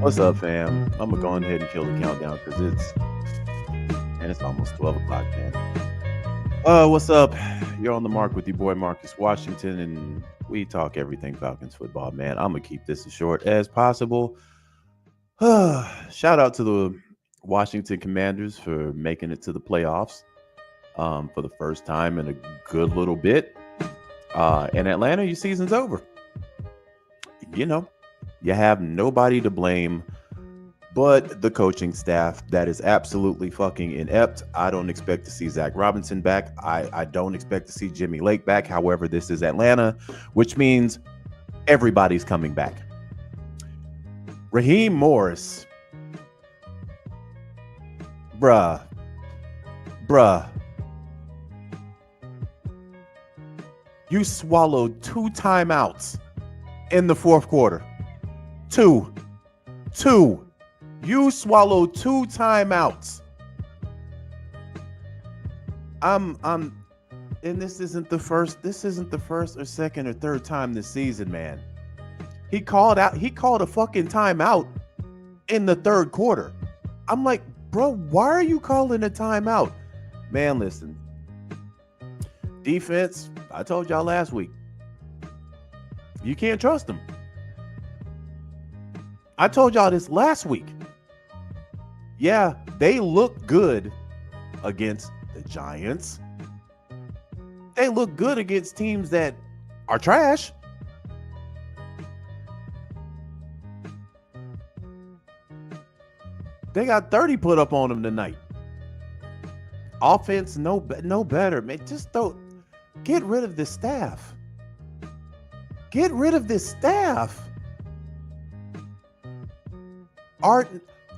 What's up, fam? I'm gonna go ahead and kill the countdown because it's almost 12 o'clock, man. What's up? You're on the mark with your boy Marcus Washington, and we talk everything Falcons football, man. I'm gonna keep this as short as possible. Shout out to the Washington Commanders for making it to the playoffs for the first time in a good little bit. In Atlanta, your season's over. You know, you have nobody to blame but the coaching staff that is absolutely fucking inept. I don't expect to see Zach Robinson back. I don't expect to see Jimmy Lake back. However, this is Atlanta, which means everybody's coming back. Raheem Morris. Bruh. You swallowed 2 timeouts in the fourth quarter. Two. You swallowed 2 timeouts. And this isn't the first or second or third time this season, man. He called a fucking timeout in the third quarter. I'm like, bro, why are you calling a timeout? Man, listen. Defense, I told y'all last week. You can't trust them. I told y'all this last week. Yeah, they look good against the Giants. They look good against teams that are trash. They got 30 put up on them tonight. Offense, no better, man. Just don't get rid of this staff. Get rid of this staff.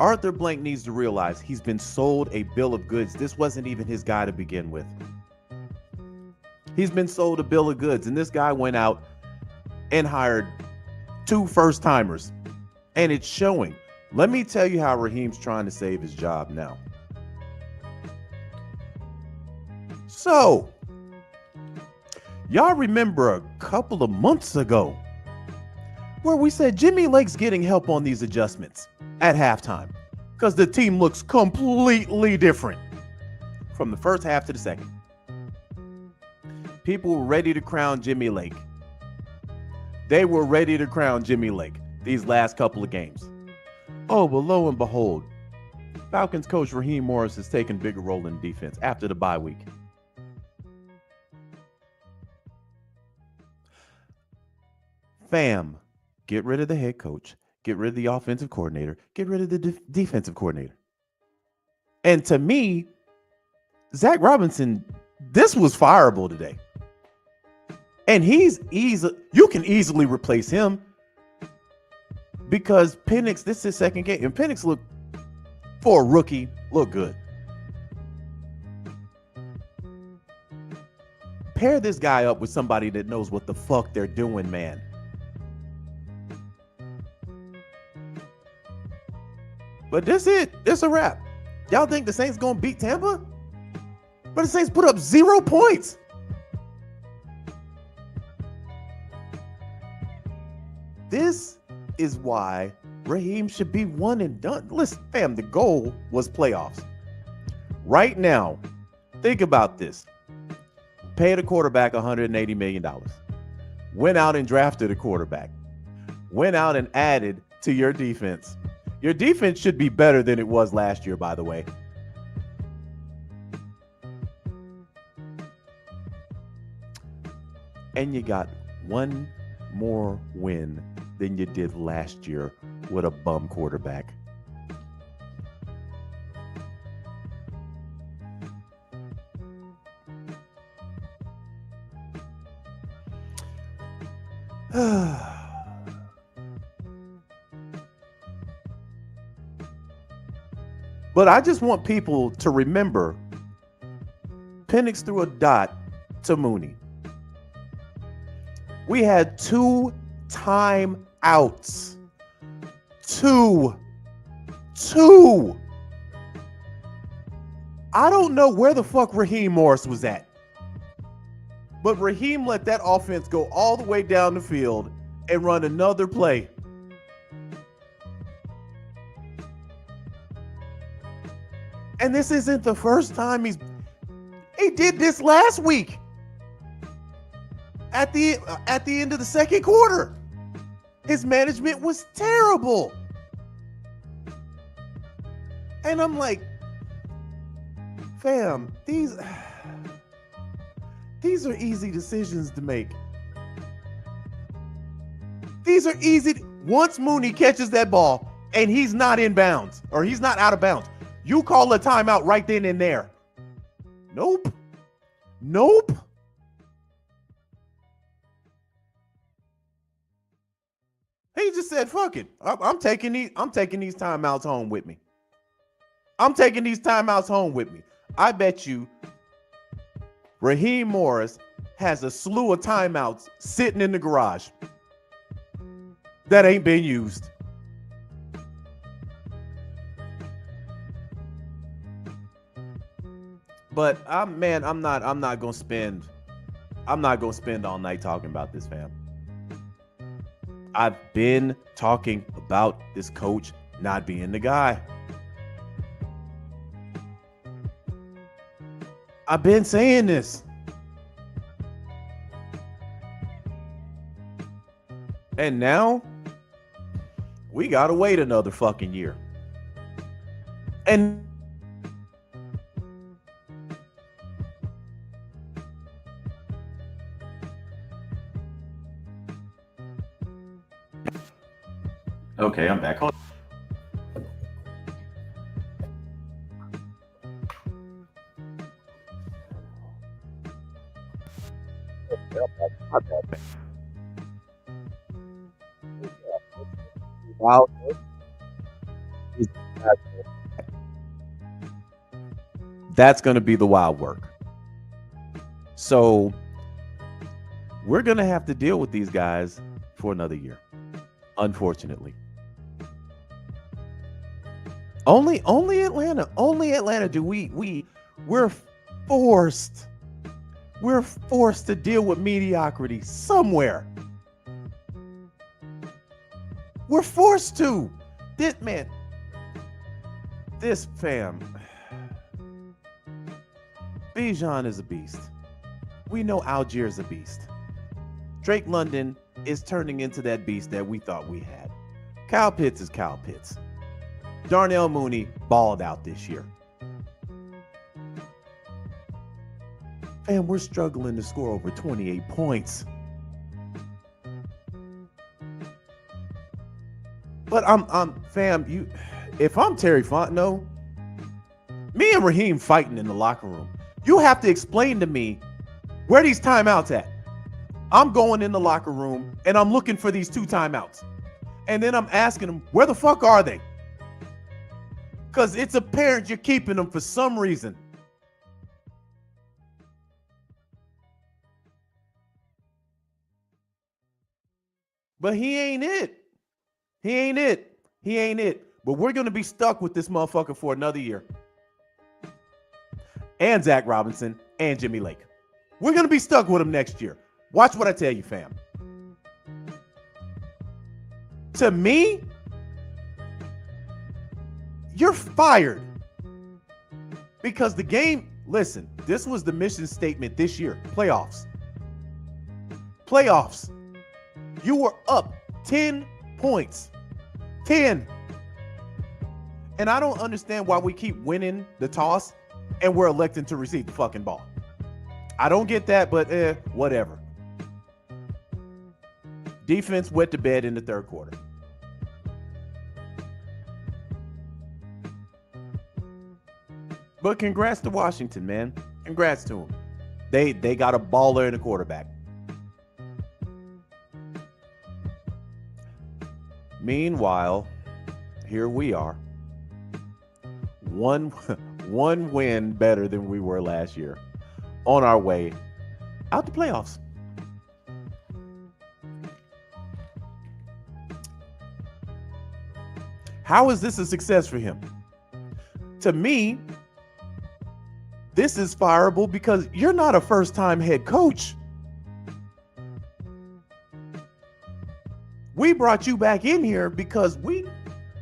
Arthur Blank needs to realize he's been sold a bill of goods. This wasn't even his guy to begin with. He's been sold a bill of goods, and this guy went out and hired 2 first-timers, and it's showing. Let me tell you how Raheem's trying to save his job now. So, y'all remember a couple of months ago where we said Jimmy Lake's getting help on these adjustments at halftime because the team looks completely different from the first half to the second. People were ready to crown Jimmy Lake. They were ready to crown Jimmy Lake these last couple of games. Oh, but lo and behold, Falcons coach Raheem Morris has taken a bigger role in defense after the bye week. Fam, get rid of the head coach. Get rid of the offensive coordinator. Get rid of the defensive coordinator. And to me, Zach Robinson, this was fireable today. And you can easily replace him because Penix, this is his second game. And Penix for a rookie, look good. Pair this guy up with somebody that knows what the fuck they're doing, man. But this it. This a wrap. Y'all think the Saints gonna beat Tampa? But the Saints put up 0 points. This is why Raheem should be one and done. Listen, fam, the goal was playoffs. Right now, think about this. Paid a quarterback $180 million. Went out and drafted a quarterback. Went out and added to your defense. Your defense should be better than it was last year, by the way. And you got one more win than you did last year with a bum quarterback. But I just want people to remember Penix threw a dot to Mooney. We had 2 timeouts. Two. I don't know where the fuck Raheem Morris was at. But Raheem let that offense go all the way down the field and run another play. And this isn't the first time he did this last week at the end of the second quarter. His management was terrible. And I'm like, fam, these are easy decisions to make. These are easy. Once Mooney catches that ball and he's not in bounds or he's not out of bounds, you call a timeout right then and there. Nope. He just said, "Fuck it. I'm taking these timeouts home with me. I bet you Raheem Morris has a slew of timeouts sitting in the garage that ain't been used." But I'm not gonna spend all night talking about this, fam. I've been talking about this coach not being the guy. I've been saying this. And now we gotta wait another fucking year. And okay, I'm back. Wow. That's going to be the wild work. So we're going to have to deal with these guys for another year, unfortunately. Only Atlanta do we're forced to deal with mediocrity somewhere. We're forced to. This fam, Bijan is a beast. We know Algier is a beast. Drake London is turning into that beast that we thought we had. Kyle Pitts is Kyle Pitts. Darnell Mooney balled out this year. Fam, we're struggling to score over 28 points. But if I'm Terry Fontenot, me and Raheem fighting in the locker room, you have to explain to me where these timeouts at. I'm going in the locker room and I'm looking for these 2 timeouts. And then I'm asking them, where the fuck are they? Because it's apparent you're keeping them for some reason. But he ain't it. But we're going to be stuck with this motherfucker for another year. And Zach Robinson and Jimmy Lake. We're going to be stuck with him next year. Watch what I tell you, fam. To me, you're fired. Because the game, listen, this was the mission statement this year. Playoffs. You were up 10 points. 10. And I don't understand why we keep winning the toss and we're electing to receive the fucking ball. I don't get that, but whatever. Defense wet the bed in the third quarter. But congrats to Washington, man. Congrats to them. They got a baller in the quarterback. Meanwhile, here we are. One win better than we were last year. On our way out the playoffs. How is this a success for him? To me, this is fireable because you're not a first-time head coach. We brought you back in here because we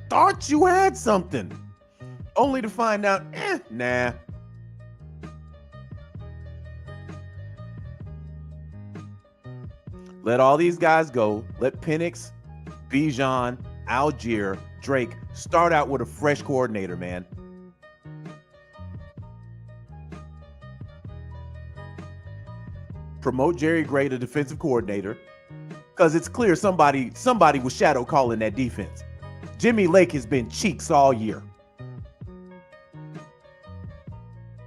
thought you had something. only to find out, nah. Let all these guys go. Let Penix, Bijan, Algier, Drake start out with a fresh coordinator, man. Promote Jerry Gray to defensive coordinator, because it's clear somebody was shadow calling that defense. Jimmy Lake has been cheeks all year.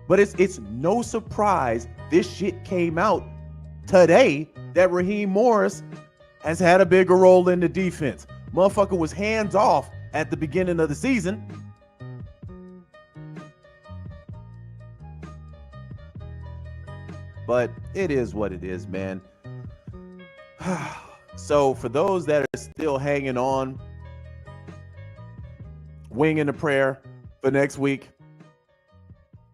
But it's no surprise this shit came out today that Raheem Morris has had a bigger role in the defense. Motherfucker was hands off at the beginning of the season. But it is what it is, man. So for those that are still hanging on, winging a prayer for next week,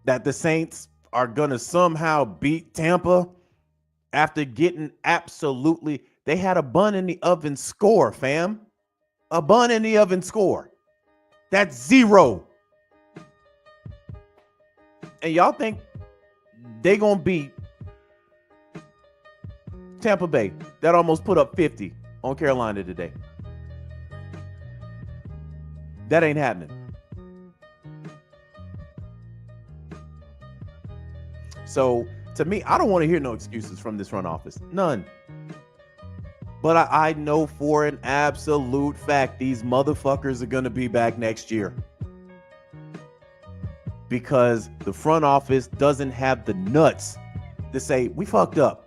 that the Saints are going to somehow beat Tampa after getting absolutely, they had a bun in the oven score, fam. A bun in the oven score. That's 0. And y'all think they going to beat Tampa Bay, that almost put up 50 on Carolina today? That ain't happening. So to me, I don't want to hear no excuses from this front office. None. But I know for an absolute fact these motherfuckers are going to be back next year. Because the front office doesn't have the nuts to say, we fucked up.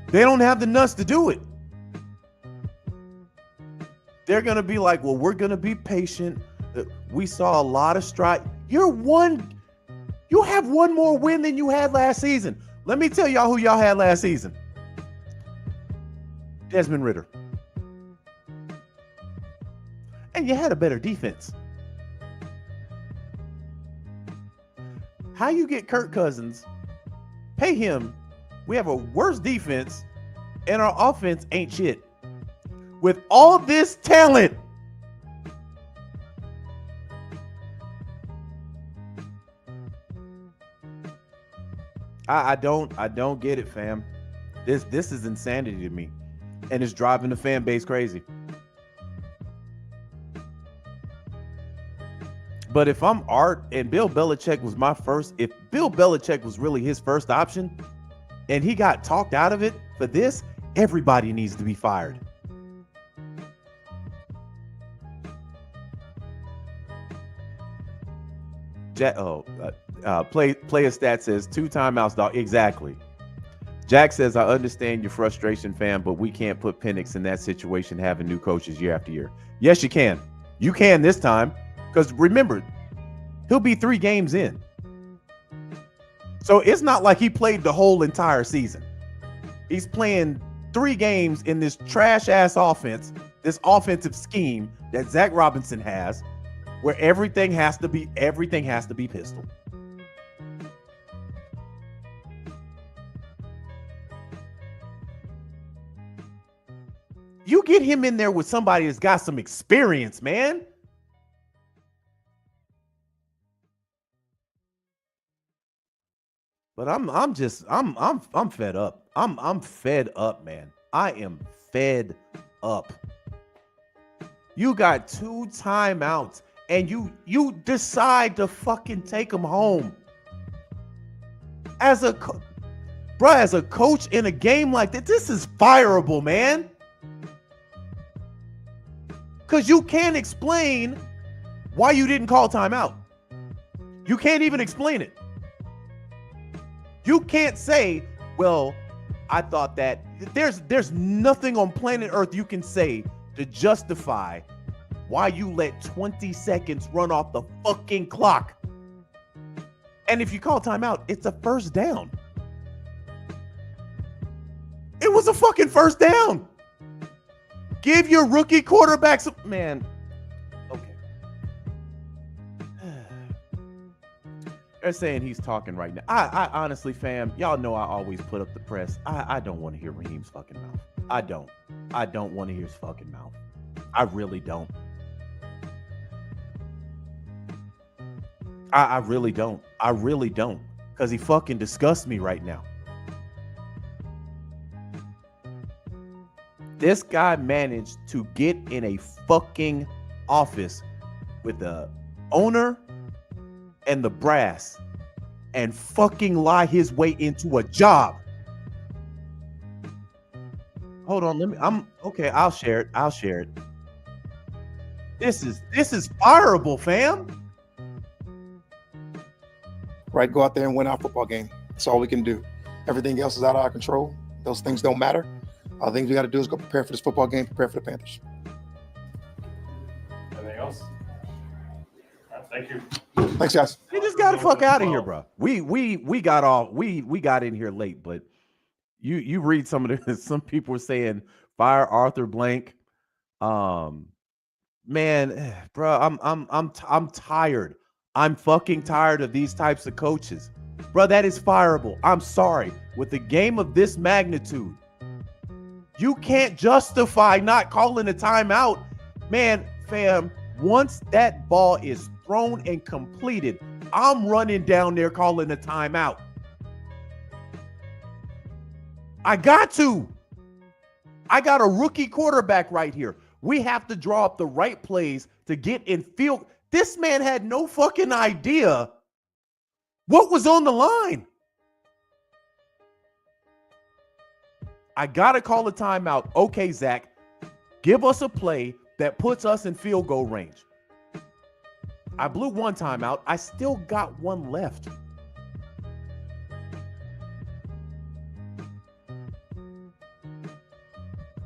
They don't have the nuts to do it. They're going to be like, well, we're going to be patient. We saw a lot of strike. You have one more win than you had last season. Let me tell y'all who y'all had last season. Desmond Ridder. And you had a better defense. How you get Kirk Cousins, pay him, we have a worse defense, and our offense ain't shit. With all this talent, I don't get it, fam. This is insanity to me, and it's driving the fan base crazy. But if I'm Art and Bill Belichick was if Bill Belichick was really his first option, and he got talked out of it for this, everybody needs to be fired. Player stat says 2 timeouts, dog. Exactly. Jack says, I understand your frustration, fam, but we can't put Penix in that situation having new coaches year after year. Yes, you can. You can this time, because remember, he'll be 3 games in. So it's not like he played the whole entire season. He's playing 3 games in this trash-ass offense, this offensive scheme that Zach Robinson has, where everything has to be pistol. You get him in there with somebody that's got some experience, man. But I'm fed up. I'm fed up, man. I am fed up. You got 2 timeouts and you decide to fucking take them home. As a coach in a game like this is fireable, man. Because you can't explain why you didn't call timeout. You can't even explain it. You can't say, well, I thought that. There's nothing on planet Earth you can say to justify why you let 20 seconds run off the fucking clock. And if you call timeout, it's a first down. It was a fucking first down. Give your rookie quarterback some, man. Okay. They're saying he's talking right now. I honestly, fam, y'all know I always put up the press. I don't want to hear Raheem's fucking mouth. I don't want to hear his fucking mouth. I really don't. I really don't. I really don't. Because he fucking disgusts me right now. This guy managed to get in a fucking office with the owner and the brass and fucking lie his way into a job. Hold on, I'm okay, I'll share it. This is fireable, fam. Right, go out there and win our football game. That's all we can do. Everything else is out of our control. Those things don't matter. All the things we got to do is go prepare for this football game, prepare for the Panthers. Anything else? Thank you. Thanks, guys. We just got the fuck out of here, bro. We got off. We got in here late, but you read some of the some people were saying fire Arthur Blank. Man, bro, I'm tired. I'm fucking tired of these types of coaches. Bro, that is fireable. I'm sorry. With a game of this magnitude, you can't justify not calling a timeout. Man, fam, once that ball is thrown and completed, I'm running down there calling a timeout. I got to. I got a rookie quarterback right here. We have to draw up the right plays to get in field. This man had no fucking idea what was on the line. I got to call a timeout. Okay, Zach, give us a play that puts us in field goal range. I blew one timeout. I still got one left.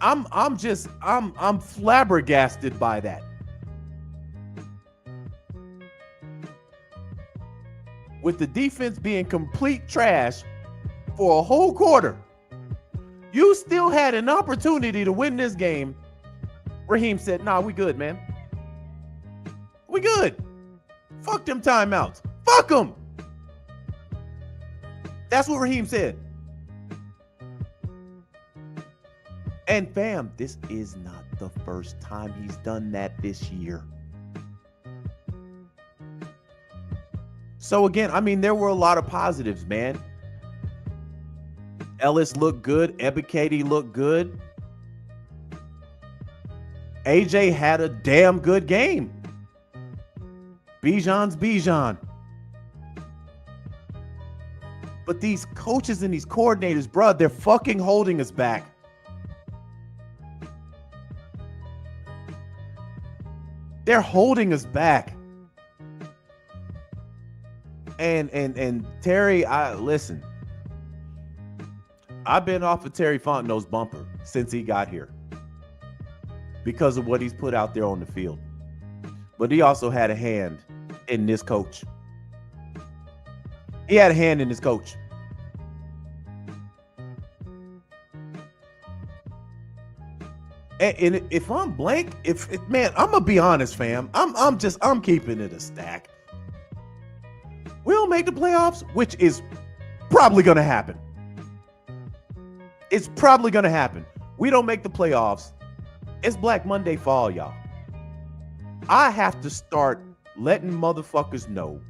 I'm flabbergasted by that. With the defense being complete trash for a whole quarter, you still had an opportunity to win this game. Raheem said, nah, we good, man. We good. Fuck them timeouts. Fuck them. That's what Raheem said. And fam, this is not the first time he's done that this year. So again, I mean, there were a lot of positives, man. Ellis looked good. Ebiketie looked good. AJ had a damn good game. Bijan's Bijan. But these coaches and these coordinators, bro, they're fucking holding us back. They're holding us back. And Terry, listen. I've been off of Terry Fontenot's bumper since he got here because of what he's put out there on the field. But he also had a hand in this coach. He had a hand in this coach. And if I'm blank, man, I'm gonna be honest, fam. I'm keeping it a stack. We don't make the playoffs, which is probably gonna happen. It's probably gonna happen. We don't make the playoffs. It's Black Monday fall, y'all. I have to start letting motherfuckers know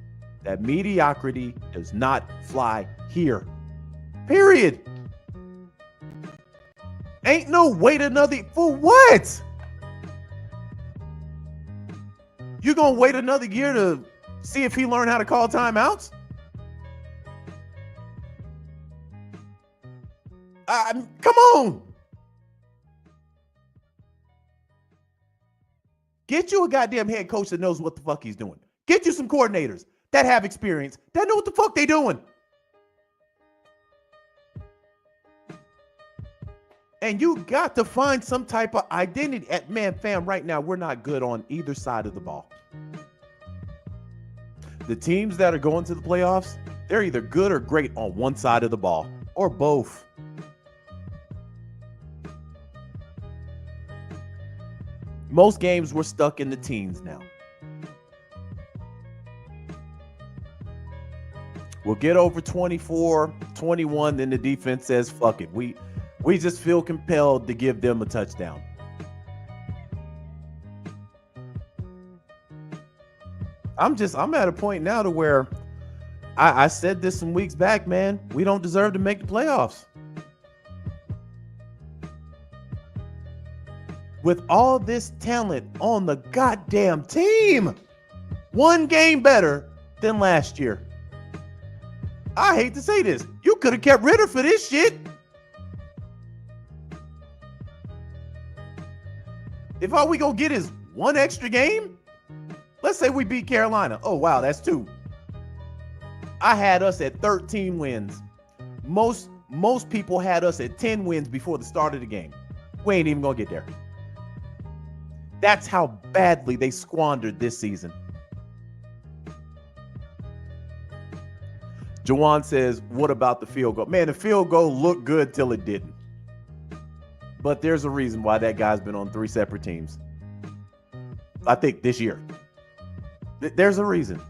that mediocrity does not fly here. Period. Ain't no wait another for what? You gonna wait another year to see if he learned how to call timeouts? Come on. Get you a goddamn head coach that knows what the fuck he's doing. Get you some coordinators that have experience, that know what the fuck they doing. And you got to find some type of identity. Man, fam, right now, we're not good on either side of the ball. The teams that are going to the playoffs, they're either good or great on one side of the ball, or both. Most games we're stuck in the teens now. We'll get over 24, 21, then the defense says, fuck it. We just feel compelled to give them a touchdown. I'm at a point now to where I said this some weeks back, man. We don't deserve to make the playoffs. With all this talent on the goddamn team, one game better than last year. I hate to say this. You could have kept Ritter for this shit. If all we gonna get is one extra game, let's say we beat Carolina. Oh, wow, that's 2. I had us at 13 wins. Most people had us at 10 wins before the start of the game. We ain't even gonna get there. That's how badly they squandered this season. Jawan says, what about the field goal? Man, the field goal looked good till it didn't. But there's a reason why that guy's been on 3 separate teams. I think this year. There's a reason.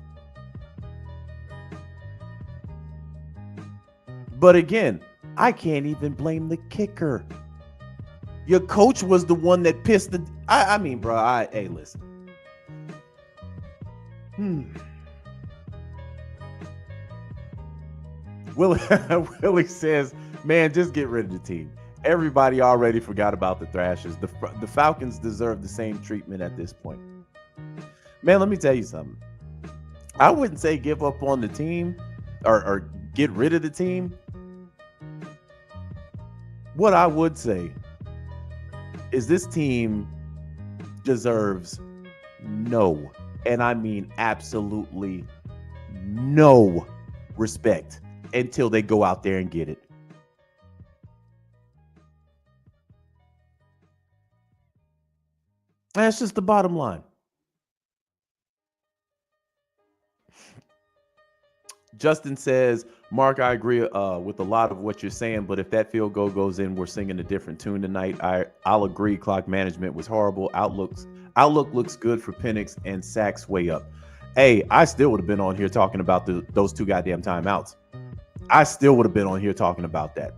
But again, I can't even blame the kicker. Your coach was the one that pissed the... I mean, bro, hey, listen. Willie says, man, just get rid of the team. Everybody already forgot about the Thrashers. The Falcons deserve the same treatment at this point. Man, let me tell you something. I wouldn't say give up on the team or get rid of the team. What I would say is this team deserves no, and I mean absolutely no respect until they go out there and get it. That's just the bottom line. Justin says, Mark, I agree with a lot of what you're saying, but if that field goal goes in, we're singing a different tune tonight. I'll agree. Clock management was horrible. Outlook looks good for Penix and sacks way up. Hey, I still would have been on here talking about those 2 goddamn timeouts. I still would have been on here talking about that.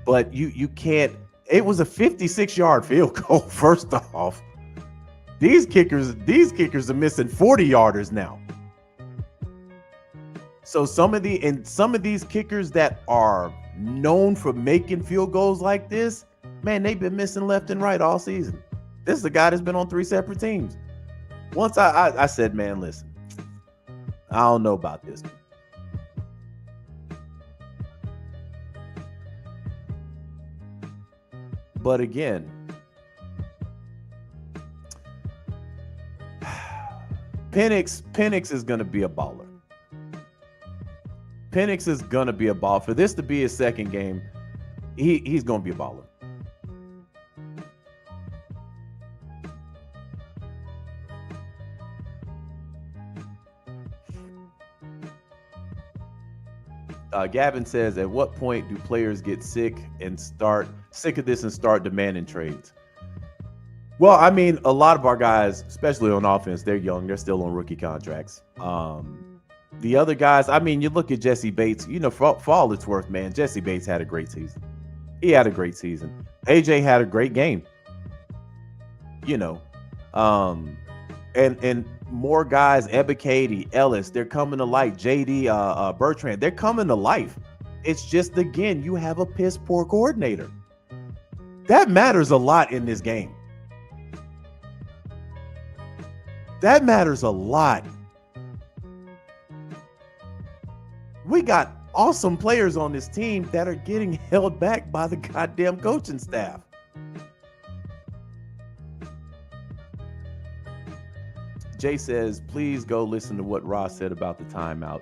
But you can't. It was a 56-yard field goal. First off, these kickers are missing 40-yarders now. So some of these kickers that are known for making field goals like this, man, they've been missing left and right all season. This is a guy that's been on 3 separate teams. Once I said, man, listen, I don't know about this. But again, Penix is going to be a baller. Penix is going to be a baller. For this to be his second game, he's going to be a baller. Gavin says, at what point do players get sick of this and start demanding trades? Well, I mean, a lot of our guys, especially on offense, they're young. They're still on rookie contracts. The other guys, I mean, you look at Jesse Bates, for all it's worth, man, Jesse Bates had a great season. He had a great season. AJ had a great game. And more guys, Ebikade, Ellis, they're coming to light. JD, Bertrand, they're coming to life. It's just, again, you have a piss poor coordinator. That matters a lot in this game. That matters a lot. We got awesome players on this team that are getting held back by the goddamn coaching staff. Jay says, please go listen to what Ross said about the timeout.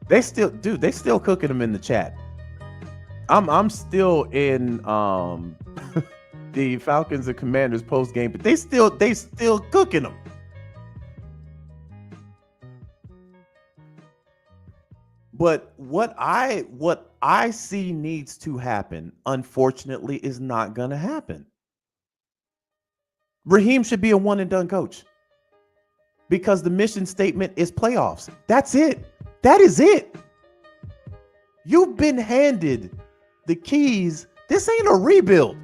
They still cooking them in the chat. I'm still in the Falcons and Commanders post game, but they still cooking them. But what I see needs to happen, unfortunately, is not going to happen. Raheem should be a one and done coach because the mission statement is playoffs. That's it. That is it. You've been handed the keys. This ain't a rebuild.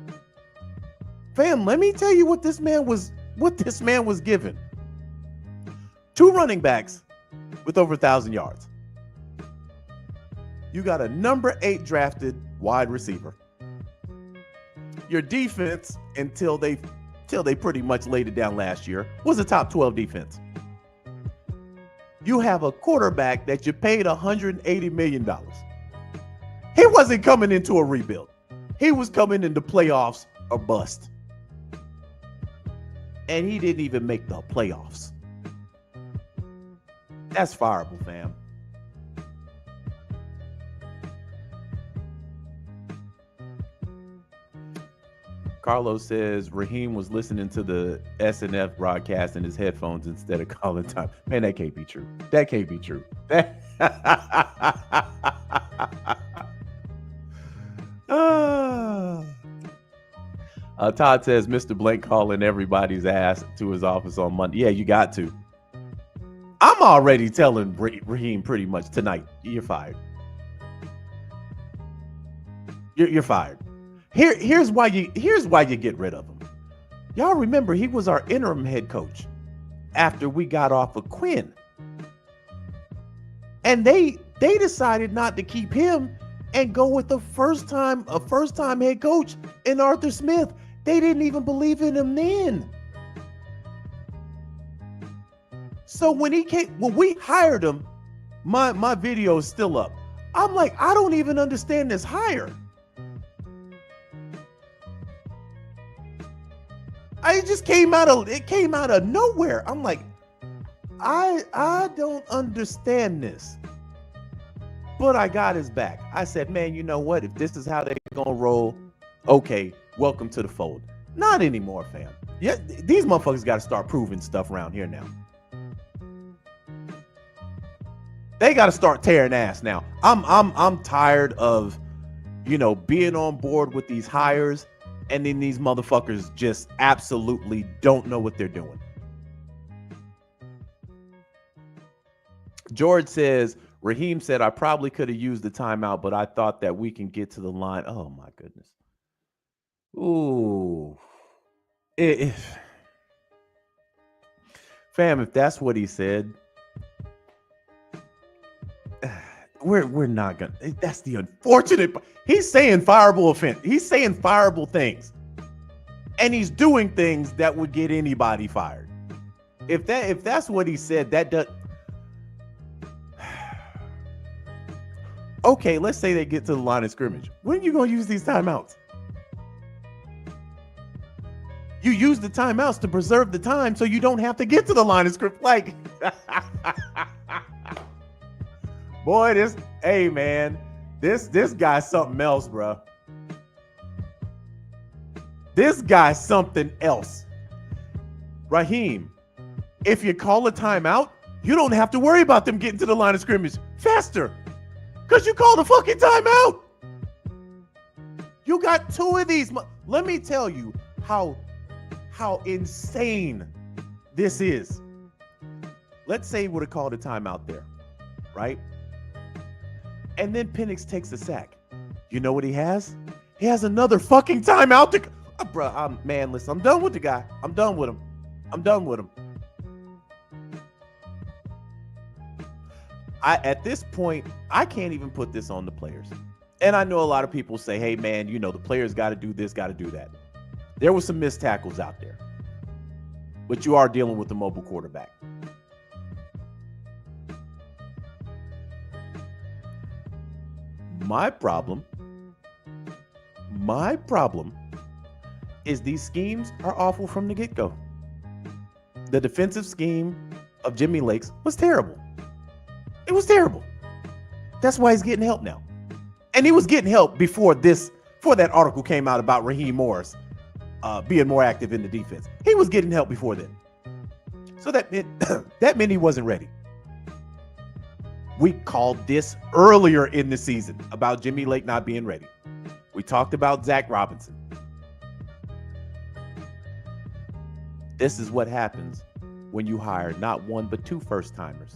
Fam, let me tell you what this man was what this man was given. 2 running backs with over 1,000 yards. You got a number 8 drafted wide receiver. Your defense, until they pretty much laid it down last year, was a top 12 defense. You have a quarterback that you paid $180 million. He wasn't coming into a rebuild. He was coming into playoffs or bust. And he didn't even make the playoffs. That's fireable, fam. Carlos says Raheem was listening to the SNF broadcast in his headphones instead of calling time. Man, that can't be true. That can't be true. Todd says Mr. Blank calling everybody's ass to his office on Monday. Yeah, you got to. I'm already telling Raheem pretty much tonight, you're fired. You're fired. Here's why you get rid of him. Y'all remember he was our interim head coach after we got off of Quinn. And they decided not to keep him and go with a first time head coach in Arthur Smith. They didn't even believe in him then. So when we hired him, my video is still up. I'm like, I don't even understand this hire. It just came out of nowhere. I'm like, I don't understand this. But I got his back. I said, man, you know what? If this is how they're gonna roll, okay, welcome to the fold. Not anymore, fam. Yeah, these motherfuckers got to start proving stuff around here now. They got to start tearing ass now. I'm tired of, being on board with these hires, and then these motherfuckers just absolutely don't know what they're doing. George says, Raheem said, I probably could have used the timeout, but I thought that we can get to the line. Oh, my goodness. Ooh. Fam, if that's what he said, we're not gonna. That's the unfortunate. He's saying fireable offense. He's saying fireable things, and he's doing things that would get anybody fired. If that's what he said, that does. Okay, let's say they get to the line of scrimmage. When are you gonna use these timeouts? You use the timeouts to preserve the time so you don't have to get to the line of scrimmage. Like, boy, this guy's something else, bro. This guy's something else. Raheem, if you call a timeout, you don't have to worry about them getting to the line of scrimmage faster because you called a fucking timeout. You got 2 of these. Let me tell you how insane this is. Let's say he would have called a timeout there, right? And then Penix takes a sack. You know what he has? He has another fucking timeout to... man, listen, I'm done with the guy. I'm done with him. At this point, I can't even put this on the players. And I know a lot of people say, hey, man, the players got to do this, got to do that. There were some missed tackles out there. But you are dealing with a mobile quarterback. My problem is these schemes are awful from the get-go. The defensive scheme of Jimmy Lakes was terrible. It was terrible. That's why he's getting help now. And he was getting help before that article came out about Raheem Morris being more active in the defense. He was getting help before then. So that meant he wasn't ready. We called this earlier in the season about Jimmy Lake not being ready. We talked about Zach Robinson. This is what happens when you hire not 1 but 2 first-timers.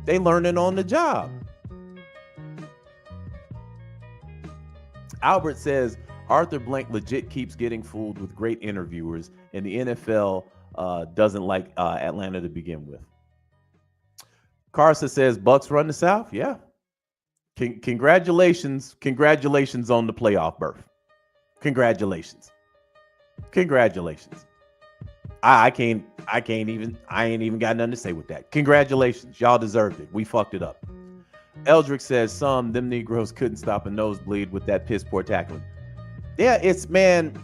They learning on the job. Albert says, Arthur Blank legit keeps getting fooled with great interviewers, and the NFL doesn't like Atlanta to begin with. Carson says Bucks run the South. Yeah. Congratulations on the playoff berth. Congratulations. I ain't even got nothing to say with that. Congratulations. Y'all deserved it. We fucked it up. Eldrick says them Negroes couldn't stop a nosebleed with that piss poor tackling. Yeah, it's man.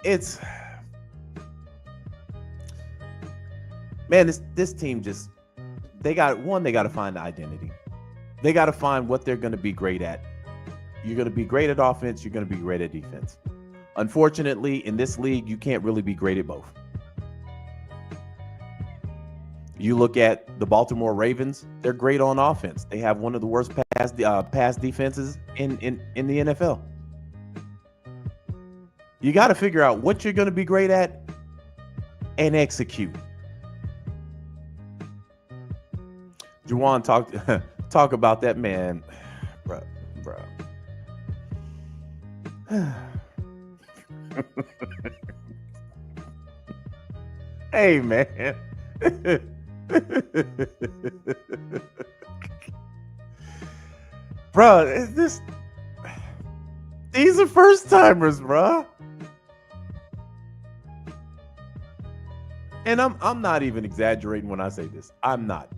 It's man, this team just they got to find the identity. They got to find what they're going to be great at. You're going to be great at offense, you're going to be great at defense. Unfortunately, in this league, you can't really be great at both. You look at the Baltimore Ravens, they're great on offense. They have one of the worst pass defenses in the NFL. You got to figure out what you're going to be great at and execute. Juwan, talk about that, man. Bro. Hey, man. Bro, these are first timers, bro. And I'm not even exaggerating when I say this. I am not.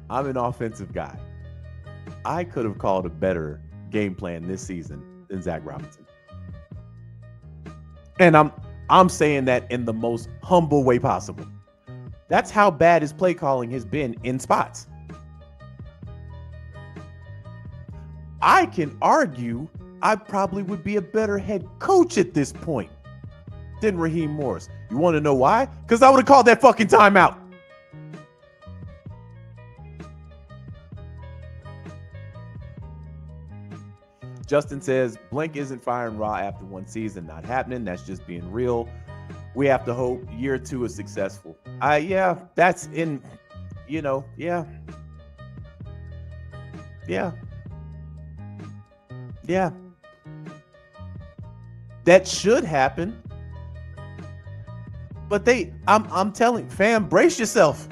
I'm an offensive guy. I could have called a better game plan this season than Zach Robinson. And I'm saying that in the most humble way possible. That's how bad his play calling has been in spots. I can argue I probably would be a better head coach at this point than Raheem Morris. You want to know why? Because I would have called that fucking timeout. Justin says, Blank isn't firing Raw after one season. Not happening. That's just being real. We have to hope year 2 is successful. Yeah, that's in, yeah. That should happen. But I'm telling, fam, brace yourself.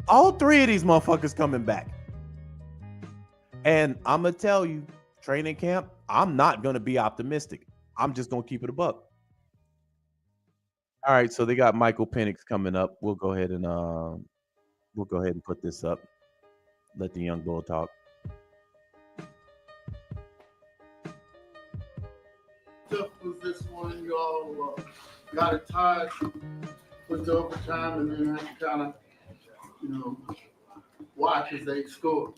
All 3 of these motherfuckers coming back. And I'm going to tell you, training camp, I'm not going to be optimistic. I'm just going to keep it a buck. All right, so they got Michael Penix coming up. We'll go ahead and put this up. Let the young bull talk. Tough was this one. You all got it tied, put to overtime, and then had to kind of, watch as they scored.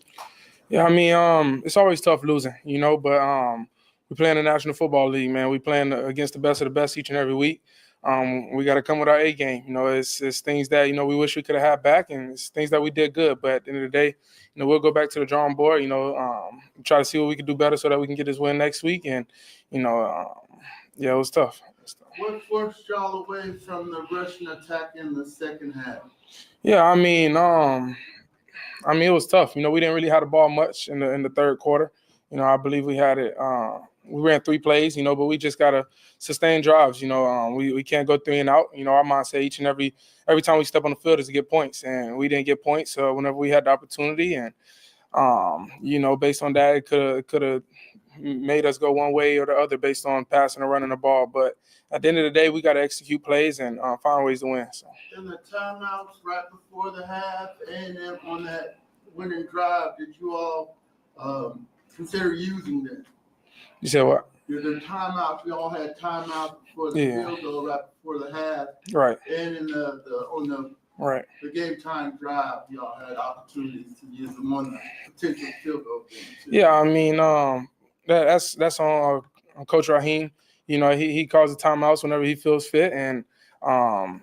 Yeah, I mean, it's always tough losing, but we play in the National Football League, man. We playing against the best of the best each and every week. We got to come with our A game. It's things that, we wish we could have had back, and it's things that we did good. But at the end of the day, we'll go back to the drawing board, try to see what we can do better so that we can get this win next week. And, it was tough. What forced y'all away from the rushing attack in the second half? Yeah, I mean, it was tough. We didn't really have the ball much in the third quarter. I believe we had it. We ran 3 plays, but we just gotta sustain drives. We can't go 3 and out. Our mindset each and every time we step on the field is to get points, and we didn't get points. So whenever we had the opportunity, and based on that, it could have made us go one way or the other based on passing and running the ball. But at the end of the day, we got to execute plays and find ways to win. So. In the timeouts right before the half, and then on that winning drive, did you all consider using them? You said what? The timeouts, we all had timeouts before the field goal right before the half. Right. And in the game time drive, y'all had opportunities to use them on the potential field goal game too. Yeah, I mean, that's on Coach Raheem. He calls the timeouts whenever he feels fit, and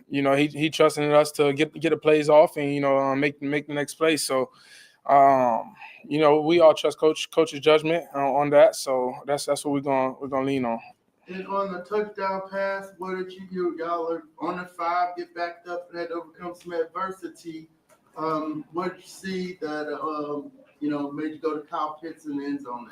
he trusting in us to get the plays off and make the next play. So we all trust coach's judgment on that. So that's what we're gonna lean on. And on the touchdown pass, what did you do? Y'all are on the 5, get backed up, and had to overcome some adversity. What did you see that made you go to Kyle Pitts in the end zone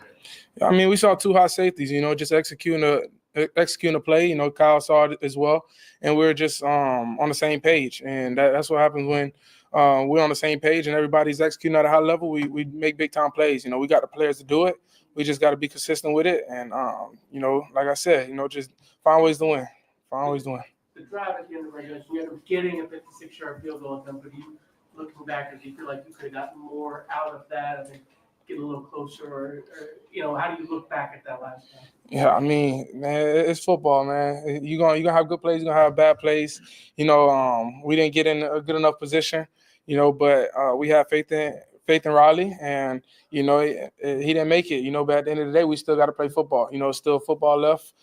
there? I mean, we saw 2 hot safeties, just executing a play. Kyle saw it as well, and we were just on the same page. And that's what happens when we're on the same page and everybody's executing at a high level. We make big time plays. We got the players to do it. We just got to be consistent with it. And like I said, just find ways to win. Find ways to win. The drive at the end of the regulation, you ended up getting a 56-yard field goal at them, but you, looking back, do you feel like you could have gotten more out of that and then get a little closer? Or how do you look back at that last time? Yeah, I mean, man, it's football, man. You're gonna have good plays, you're gonna have bad plays. We didn't get in a good enough position, but we have faith in Riley, and he didn't make it, but at the end of the day, we still got to play football. Still football left,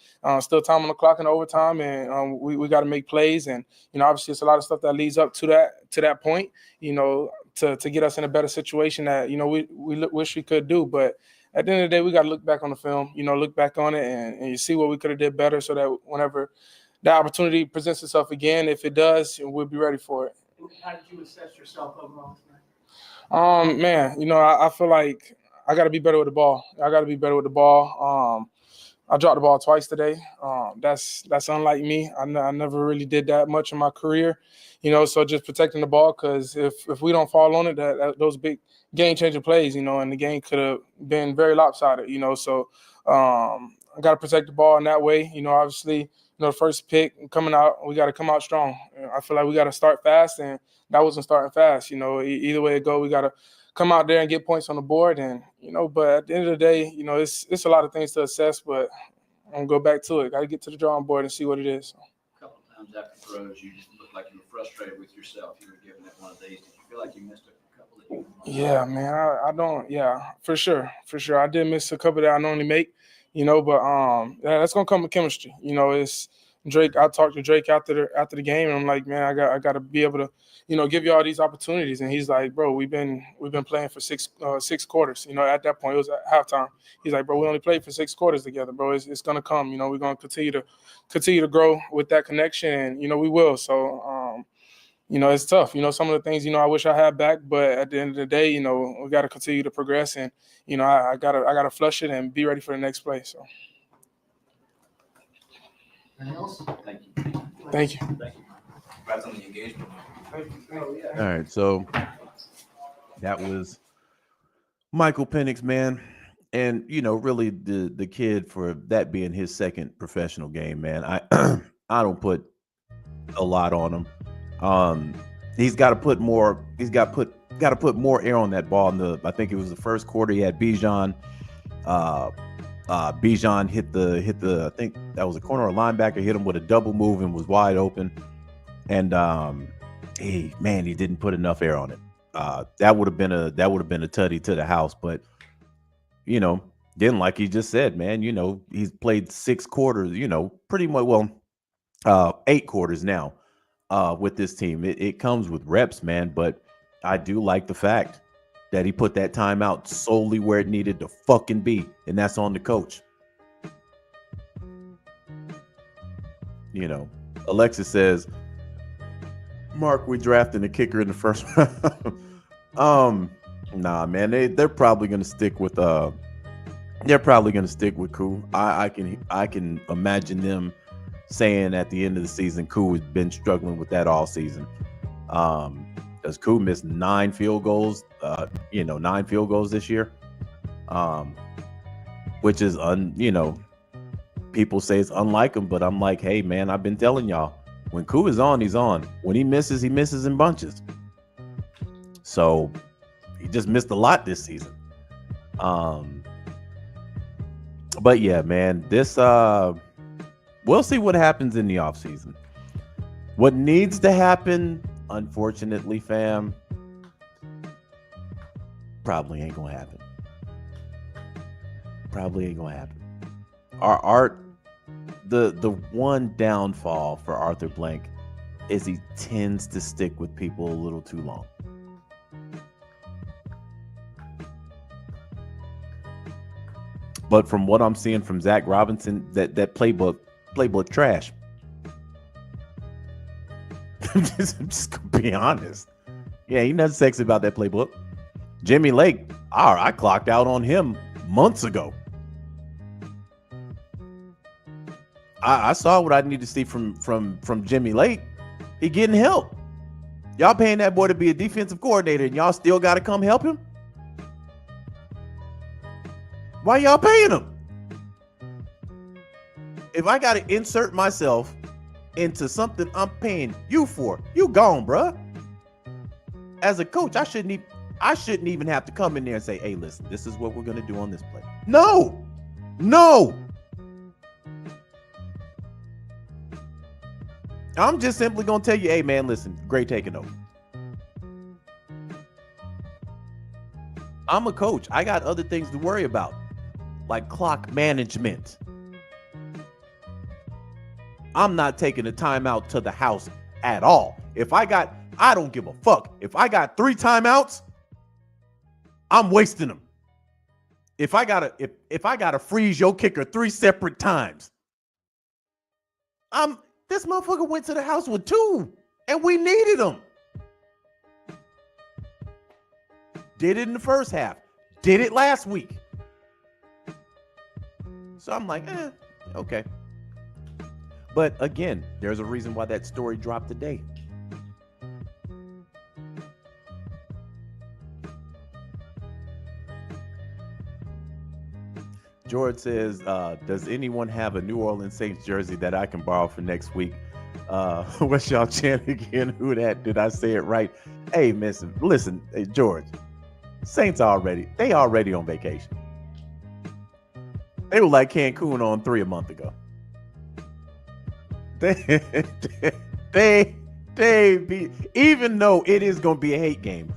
still time on the clock in overtime, and we got to make plays. And obviously, it's a lot of stuff that leads up to that point. To get us in a better situation that we wish we could do. But at the end of the day, we got to look back on the film. Look back on it and you see what we could have did better, so that whenever the opportunity presents itself again, if it does, we'll be ready for it. How did you assess yourself overall tonight? Man, I feel like I got to be better with the ball. I dropped the ball twice today. That's unlike me. I never really did that much in my career, so just protecting the ball, because if we don't fall on it, those big game-changing plays, and the game could have been very lopsided, so I got to protect the ball in that way. Obviously, the first pick coming out, we got to come out strong. I feel like we got to start fast, and that wasn't starting fast. Either way it go, we got to come out there and get points on the board. And, but at the end of the day, it's a lot of things to assess, but I'm going to go back to it. Got to get to the drawing board and see what it is. A couple of times after throws, you just looked like you were frustrated with yourself. You were giving it one of these. Did you feel like you missed a couple that you Yeah, man, I don't. Yeah, for sure. I did miss a couple that I normally make, but that's gonna come with chemistry. It's Drake. I talked to Drake after the game, and I'm like, man, I got to be able to, give you all these opportunities. And he's like, bro, we've been playing for six quarters. At that point it was at halftime. He's like, bro, we only played for 6 quarters together, bro. It's gonna come. We're gonna continue to grow with that connection, and we will. So it's tough. Some of the things I wish I had back, but at the end of the day, we got to continue to progress, and I gotta flush it and be ready for the next play. So. Anything else? Thank you. Thank you. Congrats on the engagement. All right, so that was Michael Penix, man. And, really the kid, for that being his second professional game, man, I don't put a lot on him. He's got to put more. He's got to put more air on that ball. I think it was the first quarter. He had Bijan. Bijan hit the. I think that was a corner or linebacker. Hit him with a double move and was wide open. And he didn't put enough air on it. That would have been a tutty to the house. But then, like he just said, man, he's played 6 quarters. Pretty much 8 quarters now. With this team, it comes with reps, man. But I do like the fact that he put that time out solely where it needed to fucking be, and that's on the coach. Alexis says, Mark, we drafting a kicker in the first round. Nah, man, they're probably gonna stick with Koo. I can imagine them saying at the end of the season, Koo has been struggling with that all season. Because Koo missed 9 field goals, 9 field goals this year. Which is people say it's unlike him, but I'm like, hey man, I've been telling y'all, when Koo is on, he's on. When he misses in bunches. So he just missed a lot this season. But yeah, man, this we'll see what happens in the offseason. What needs to happen, unfortunately, fam, probably ain't gonna happen. The one downfall for Arthur Blank is he tends to stick with people a little too long. But from what I'm seeing from Zach Robinson, that playbook trash. I'm just gonna be honest. Yeah, he nothing sexy about that playbook. Jimmy Lake I clocked out on him months ago. I saw what I need to see from Jimmy Lake. He getting help. Y'all paying that boy to be a defensive coordinator, and y'all still got to come help him? Why y'all paying him? If I got to insert myself into something I'm paying you for, you gone, bruh. As a coach, I shouldn't even have to come in there and say, hey, listen, this is what we're going to do on this play. No. I'm just simply going to tell you, hey, man, listen, great taking over. I'm a coach. I got other things to worry about, like clock management. I'm not taking a timeout to the house at all. I don't give a fuck. If I got 3 timeouts, I'm wasting them. If I gotta freeze your kicker 3 separate times, this motherfucker went to the house with 2, and we needed them. Did it in the first half. Did it last week. So I'm like, okay. But again, there's a reason why that story dropped today. George says, does anyone have a New Orleans Saints jersey that I can borrow for next week? What's y'all chanting again? Who that? Did I say it right? Hey, listen, hey, George, Saints already on vacation. They were like Cancun on 3 a month ago. They even though it is going to be a hate game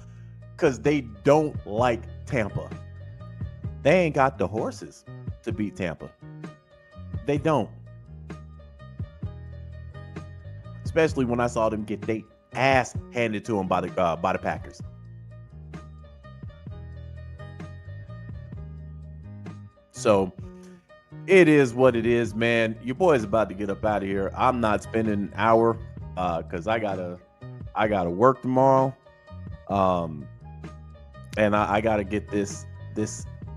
because they don't like Tampa. They ain't got the horses to beat Tampa. They don't. Especially when I saw them get their ass handed to them by the Packers. So it is what it is, man. Your boy's about to get up out of here. I'm not spending an hour because I gotta work tomorrow. And I gotta get this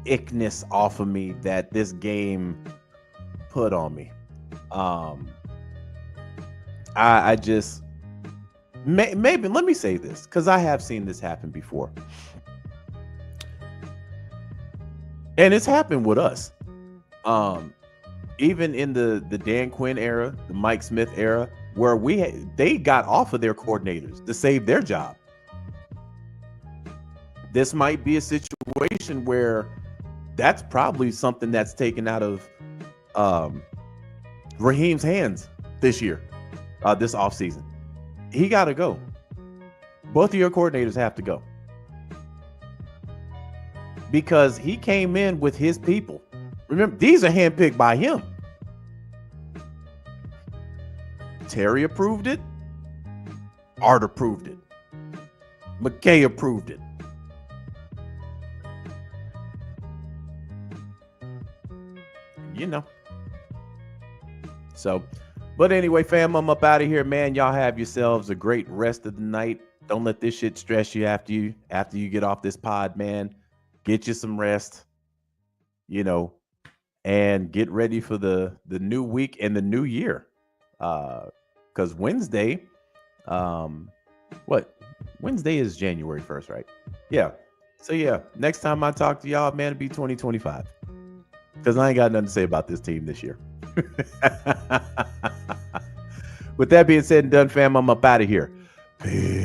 ickness off of me that this game put on me. I just maybe let me say this because I have seen this happen before, and it's happened with us. Even in the Dan Quinn era, the Mike Smith era, where they got off of their coordinators to save their job. This might be a situation where that's probably something that's taken out of Raheem's hands this year, this offseason. He got to go. Both of your coordinators have to go. Because he came in with his people. Remember, these are handpicked by him. Terry approved it. Art approved it. McKay approved it. You know. So, but anyway, fam, I'm up out of here, man. Y'all have yourselves a great rest of the night. Don't let this shit stress you after you get off this pod, man. Get you some rest, you know, and get ready for the new week and the new year. Because Wednesday, Wednesday is January 1st, right? Yeah. So yeah, next time I talk to y'all, man, it'll be 2025. Because I ain't got nothing to say about this team this year. With that being said and done, fam, I'm up out of here. Peace.